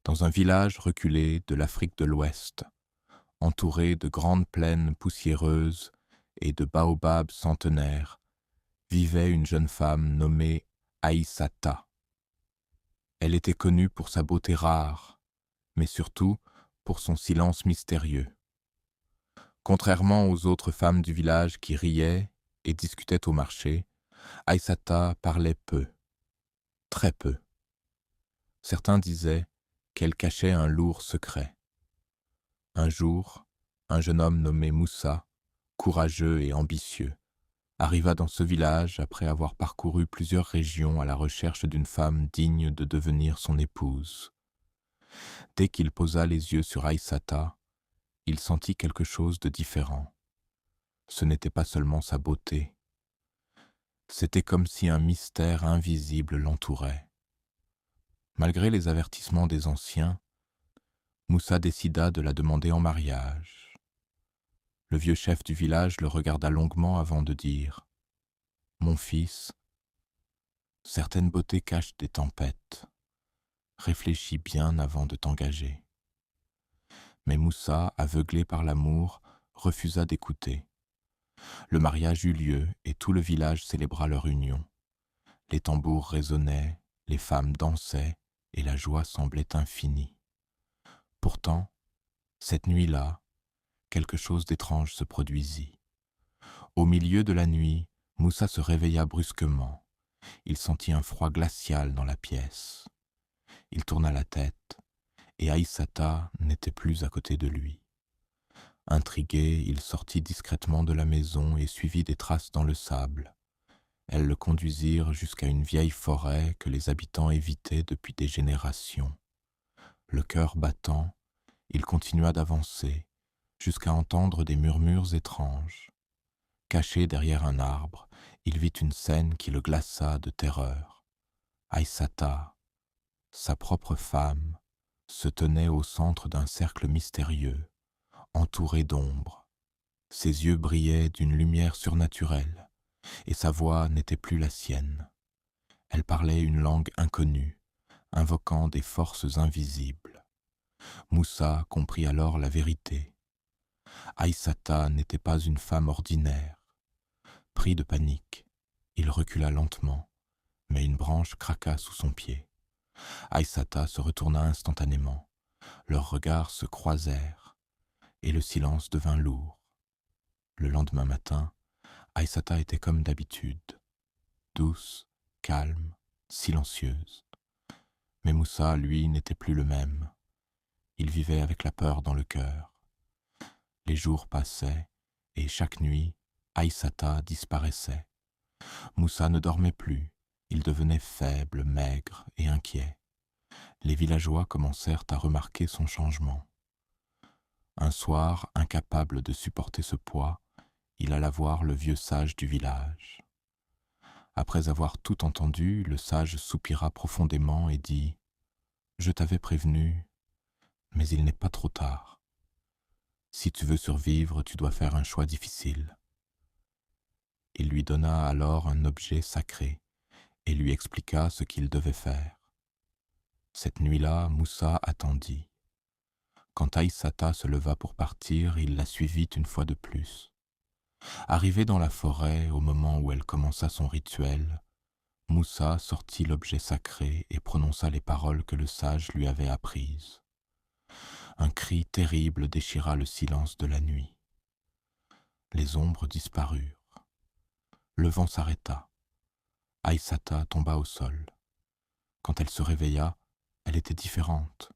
Dans un village reculé de l'Afrique de l'Ouest, entouré de grandes plaines poussiéreuses et de baobabs centenaires, vivait une jeune femme nommée Aïssata. Elle était connue pour sa beauté rare, mais surtout pour son silence mystérieux. Contrairement aux autres femmes du village qui riaient et discutaient au marché, Aïssata parlait peu, très peu. Certains disaient qu'elle cachait un lourd secret. Un jour, un jeune homme nommé Moussa, courageux et ambitieux, arriva dans ce village après avoir parcouru plusieurs régions à la recherche d'une femme digne de devenir son épouse. Dès qu'il posa les yeux sur Aïssata, il sentit quelque chose de différent. Ce n'était pas seulement sa beauté. C'était comme si un mystère invisible l'entourait. Malgré les avertissements des anciens, Moussa décida de la demander en mariage. Le vieux chef du village le regarda longuement avant de dire « Mon fils, certaines beautés cachent des tempêtes. Réfléchis bien avant de t'engager. » Mais Moussa, aveuglé par l'amour, refusa d'écouter. Le mariage eut lieu et tout le village célébra leur union. Les tambours résonnaient, les femmes dansaient et la joie semblait infinie. Pourtant, cette nuit-là, quelque chose d'étrange se produisit. Au milieu de la nuit, Moussa se réveilla brusquement. Il sentit un froid glacial dans la pièce. Il tourna la tête, et Aïssata n'était plus à côté de lui. Intrigué, il sortit discrètement de la maison et suivit des traces dans le sable. Elles le conduisirent jusqu'à une vieille forêt que les habitants évitaient depuis des générations. Le cœur battant, il continua d'avancer, jusqu'à entendre des murmures étranges. Caché derrière un arbre, il vit une scène qui le glaça de terreur. Aïssata, sa propre femme, se tenait au centre d'un cercle mystérieux, entouré d'ombre. Ses yeux brillaient d'une lumière surnaturelle, et sa voix n'était plus la sienne. Elle parlait une langue inconnue, invoquant des forces invisibles. Moussa comprit alors la vérité. Aïssata n'était pas une femme ordinaire. Pris de panique, il recula lentement, mais une branche craqua sous son pied. Aïssata se retourna instantanément. Leurs regards se croisèrent, et le silence devint lourd. Le lendemain matin, Aïssata était comme d'habitude, douce, calme, silencieuse. Mais Moussa, lui, n'était plus le même. Il vivait avec la peur dans le cœur. Les jours passaient, et chaque nuit, Aïssata disparaissait. Moussa ne dormait plus, il devenait faible, maigre et inquiet. Les villageois commencèrent à remarquer son changement. Un soir, incapable de supporter ce poids, il alla voir le vieux sage du village. Après avoir tout entendu, le sage soupira profondément et dit « Je t'avais prévenu, mais il n'est pas trop tard. Si tu veux survivre, tu dois faire un choix difficile. » Il lui donna alors un objet sacré et lui expliqua ce qu'il devait faire. Cette nuit-là, Moussa attendit. Quand Aïssata se leva pour partir, il la suivit une fois de plus. Arrivé dans la forêt, au moment où elle commença son rituel, Moussa sortit l'objet sacré et prononça les paroles que le sage lui avait apprises. Un cri terrible déchira le silence de la nuit. Les ombres disparurent. Le vent s'arrêta. Aïssata tomba au sol. Quand elle se réveilla, elle était différente.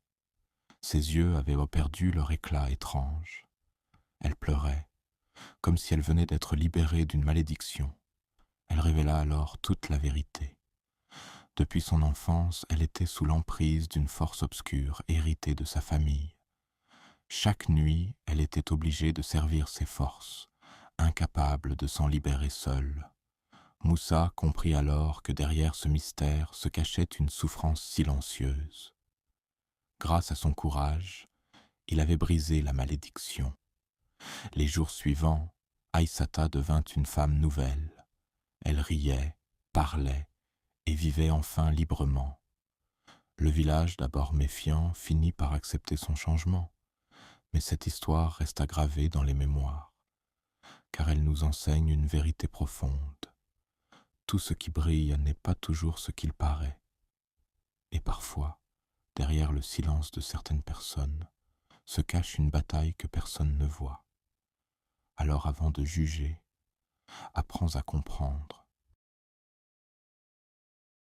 Ses yeux avaient perdu leur éclat étrange. Elle pleurait, comme si elle venait d'être libérée d'une malédiction. Elle révéla alors toute la vérité. Depuis son enfance, elle était sous l'emprise d'une force obscure héritée de sa famille. Chaque nuit, elle était obligée de servir ces forces, incapable de s'en libérer seule. Moussa comprit alors que derrière ce mystère se cachait une souffrance silencieuse. Grâce à son courage, il avait brisé la malédiction. Les jours suivants, Aïssata devint une femme nouvelle. Elle riait, parlait et vivait enfin librement. Le village, d'abord méfiant, finit par accepter son changement, mais cette histoire resta gravée dans les mémoires, car elle nous enseigne une vérité profonde. Tout ce qui brille n'est pas toujours ce qu'il paraît, et parfois, derrière le silence de certaines personnes, se cache une bataille que personne ne voit. Alors avant de juger, apprends à comprendre